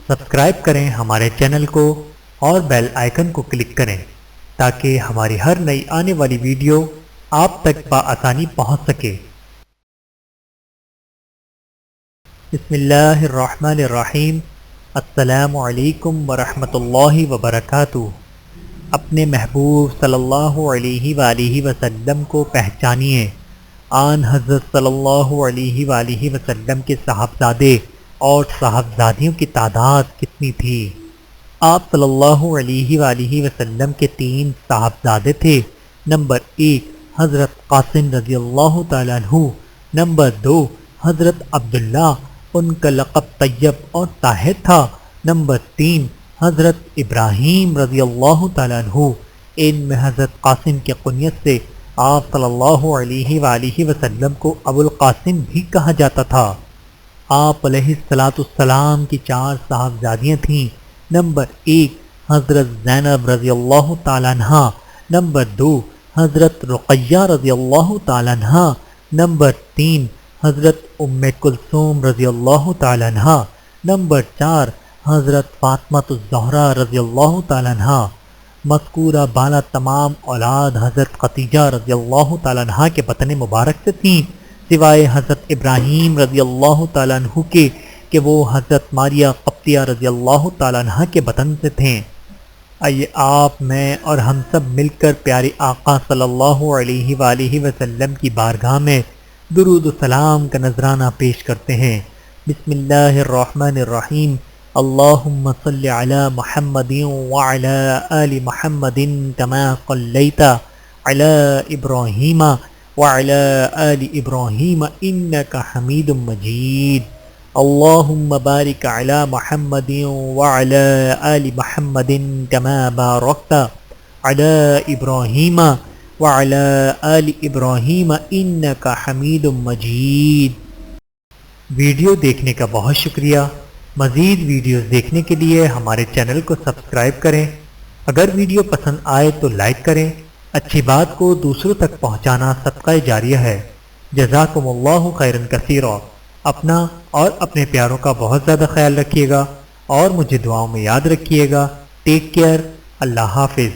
Subscribe کریں ہمارے channel کو اور بیل آئیکن کو کلک کریں تاکہ ہماری ہر نئی آنے والی ویڈیو آپ تک بآسانی پہنچ سکے۔ بسم اللہ الرحمن الرحیم۔ السلام علیکم ورحمۃ اللہ وبرکاتہ۔ اپنے محبوب صلی اللہ علیہ وآلہ وسلم کو پہچانیے۔ آن حضرت صلی اللہ علیہ وآلہ وسلم کے صاحبزادے اور صاحبزادیوں کی تعداد کتنی تھی؟ آپ صلی اللہ علیہ وآلہ وسلم کے 3 صاحبزادے تھے۔ نمبر 1 حضرت قاسم رضی اللہ تعالیٰ عنہ، نمبر 2 حضرت عبداللہ، ان کا لقب طیب اور طاہر تھا، نمبر 3 حضرت ابراہیم رضی اللہ تعالیٰ عنہ۔ ان میں حضرت قاسم کے کنیت سے آپ صلی اللہ علیہ وآلہ وسلم کو ابو القاسم بھی کہا جاتا تھا۔ آپ علیہ السلام کی 4 صاحبزادیاں تھیں۔ نمبر 1 حضرت زینب رضی اللہ تعالیٰ عنہ، نمبر 2 حضرت رقیہ رضی اللہ تعالیٰ عنہ، نمبر 3 حضرت ام کلثوم رضی اللہ تعالیٰ عنہ، نمبر 4 حضرت فاطمۃ الزہرا رضی اللہ تعالیٰ عنہ۔ مذکورہ بالا تمام اولاد حضرت خدیجہ رضی اللہ تعالیٰ عنہ کے بطن مبارک سے تھیں، سوائے حضرت ابراہیم رضی اللہ تعالیٰ عنہ کے کہ وہ حضرت ماریہ قبطیہ رضی اللہ تعالیٰ عنہ کے بطن سے تھے۔ آئیے آپ، میں اور ہم سب مل کر پیارے آقا صلی اللہ علیہ وآلہ وسلم کی بارگاہ میں درود و سلام کا نذرانہ پیش کرتے ہیں۔ بسم اللہ الرحمن الرحیم۔ اللہم صلی علی محمد وعلی آل محمد کما صلیت علی ابراہیم وعلی آل ابراہیم انک حمید مجید۔ اللہم بارک علی محمد وعلی آل محمد کما بارکت علی ابراہیم وعلی آل ابراہیم انک حمید مجید۔ ویڈیو دیکھنے کا بہت شکریہ۔ مزید ویڈیوز دیکھنے کے لیے ہمارے چینل کو سبسکرائب کریں۔ اگر ویڈیو پسند آئے تو لائک کریں۔ اچھی بات کو دوسروں تک پہنچانا صدقہ جاریہ ہے۔ جزاکم اللہ خیرا کثیرا۔ اپنا اور اپنے پیاروں کا بہت زیادہ خیال رکھیے گا اور مجھے دعاؤں میں یاد رکھیے گا۔ Take care. اللہ حافظ۔